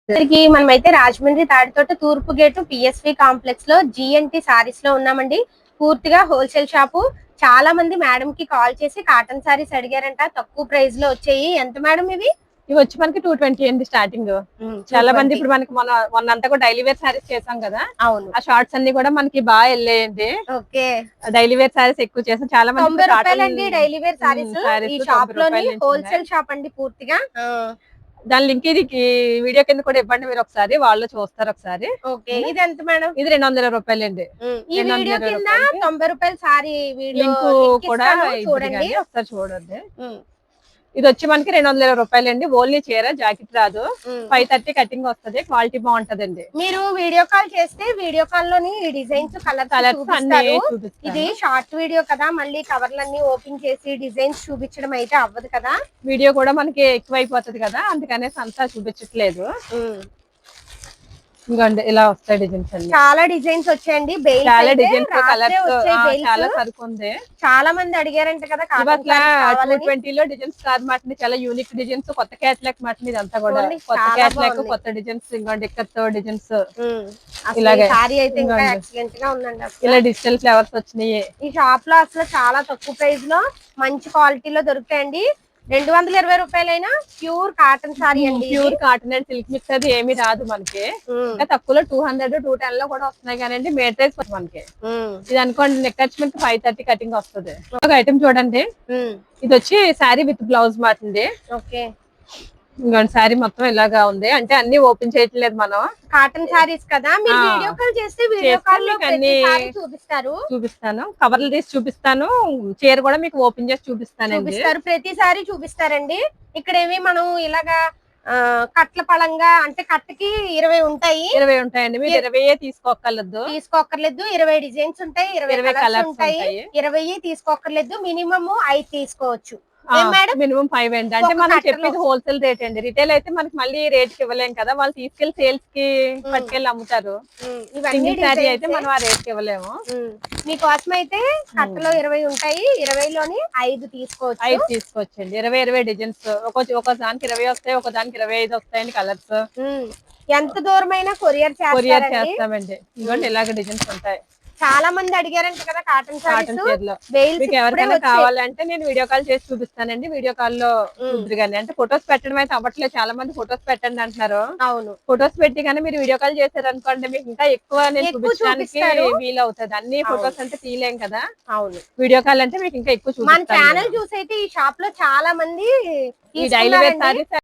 మనమైతే రాజమండ్రి తాడితోట తూర్పు gate PSV complex లో జిఎన్టీ సారీస్ లో ఉన్నామండి. పూర్తిగా హోల్సేల్ షాపు. చాలా మంది మేడం కి కాల్ చేసి కాటన్ సారీస్ అడిగారంట. తక్కువ ప్రైస్ లో వచ్చాయి. ఎంత మేడం ఇవి? ఇవి వచ్చి మనకి 220 అండి స్టార్టింగ్. చాలా మంది ఇప్పుడు మనకి మొన్నంతా కూడా డైలీ వేర్ సారీస్ చేసాం కదా. అవును, ఆ షార్ట్స్ అన్ని కూడా మనకి బాగా వెళ్ళాయండి. ఓకే, డైలీ వేర్ సారీస్ ఎక్కువ చేసాం. చాలా మంది 90 రూపాయలండి డైలీ వేర్ సారీస్. ఈ షాప్ లోని హోల్సేల్ షాప్ అండి పూర్తిగా. దాని లింక్ ఇది వీడియో కింద కూడా ఇవ్వండి, మీరు ఒకసారి వాళ్ళు చూస్తారు ఒకసారి. ఓకే, ఇది ఎంత మేడం? ఇది 200 రూపాయలండి. ఈ వీడియో కింద 90 రూపాయల సారీ లింక్ కూడా చూడండి, ఒకసారి చూడండి. ఇది వచ్చి మనకి 220 రూపాయలండి. ఓన్లీ చీర, జాకెట్ రాదు. 530 కటింగ్ వస్తుంది. క్వాలిటీ బాగుంటదండి. మీరు వీడియో కాల్ చేస్తే వీడియో కాల్ లోని ఈ డిజైన్స్ కలర్స్ అన్ని చూపిస్తారు. ఇది షార్ట్ వీడియో కదా, మళ్ళీ కవర్లన్నీ ఓపెన్ చేసి డిజైన్స్ చూపించడం అయితే అవ్వదు కదా. వీడియో కూడా మనకి ఎక్కువ అయిపోతుంది కదా, అందుకనేసి అంతా చూపించట్లేదు. ఇంకోండి ఇలా వస్తాయి డిజైన్స్ అన్ని. చాలా డిజైన్స్ వచ్చాయండి. చాలా డిజైన్స్, కలర్స్ చాలా సరుకు ఉంది. చాలా మంది అడిగారంట కదా. 220 లో డిజైన్స్ కాదు మాట, చాలా యూనిక్ డిజైన్స్, కొత్త క్యాట్లాగ్ మాట. ఇదంతా కూడా కొత్త క్యాట్లాగ్, కొత్త డిజైన్స్. ఇంకోండి ఇక్కడ డిజైన్స్ ఇలాగే సారీ అయితే ఇంకా ఎక్సలెంట్ గా ఉందండి. ఇలా డిజిటల్ ఫ్లవర్స్ వచ్చినాయి. ఈ షాప్ లో అసలు చాలా తక్కువ ప్రైస్ లో మంచి క్వాలిటీలో దొరుకుతాయండి. 220 రూపాయలైనా ప్యూర్ కాటన్ సారీ అండి. Pure cotton and silk mix అది ఏమి రాదు మనకి. తక్కువలో 200, 210 లో కూడా వస్తున్నాయి కానీ మేట్రైజ్ మనకి. ఇది అనుకోండి నెక్ అటాచ్మెంట్ 530 కటింగ్ వస్తుంది. ఒక ఐటమ్ చూడండి, ఇది వచ్చి శారీ విత్ బ్లౌజ్ మాట అండి. ఓకే, ఇంకోటి శారీ మొత్తం ఇలాగా ఉంది. అంటే అన్ని ఓపెన్ చేయట్లేదు మనం, కాటన్ సారీస్ కదా. మీరు వీడియో కాల్ చేస్తే వీడియో కాల్ లో చూపిస్తాను, కవర్లు తీసి చూపిస్తాను, చీర కూడా మీకు ఓపెన్ చేసి చూపిస్తాను. ప్రతి సారీ చూపిస్తారండి. ఇక్కడ ఏమి మనం ఇలాగా కట్ల పళంగా అంటే కట్టకి 20 ఉంటాయి. 20 ఉంటాయండి. మీరు 20 తీసుకోక్కర్లేదు. 20 డిజైన్స్ ఉంటాయి, 20 కలర్స్ ఉంటాయి. 20 తీసుకోక్కర్లేదు. మినిమం 5 తీసుకోవచ్చు. మినిమం 5 అండి. అంటే మనం చెప్పేది హోల్సేల్ రేట్ అండి. రిటైల్ అయితే మనకి మళ్ళీ రేట్ కి ఇవ్వలేం కదా, వాళ్ళు తీసుకెళ్లి సేల్స్ కి పట్టుకెళ్ళి అమ్ముతారు. సింగిల్ సారీ అయితే మనం ఆ రేట్ కి ఇవ్వలేము. మీకోసం అయితే కట్టలో 20 ఉంటాయి. 20లోని 5 తీసుకోవచ్చు. 5 తీసుకోవచ్చండి. 20 డిజైన్స్, ఒక దానికి 20 వస్తాయి, ఒక దానికి 25 వస్తాయండి కలర్స్. ఎంత దూరమైనా కొరియర్ చేస్తామండి. ఇదిగోండి ఇలాగ డిజైన్స్ ఉంటాయి. చాలా మంది అడిగారంట కదా కాటన్ చీరలో. మీకు ఎవరికైనా కావాలంటే నేను వీడియో కాల్ చేసి చూపిస్తానండి. వీడియో కాల్ లో చూద్దరుగానే. అంటే ఫొటోస్ పెట్టడం అయితే అవ్వట్లేదు. చాలా మంది ఫొటోస్ పెట్టండి అంటున్నారు. అవును, ఫొటోస్ పెట్టి కానీ మీరు వీడియో కాల్ చేశారు అనుకోండి, మీకు ఇంకా ఎక్కువ నేను చూపించడానికి వీలు అవుతుంది. అన్ని ఫొటోస్ అంటే తీయలేం కదా. అవును, వీడియో కాల్ అంటే మీకు ఇంకా ఎక్కువ మన ఛానల్ చూసి అయితే ఈ షాప్ లో చాలా మంది ఈ డైలీ వేర్ సారీస్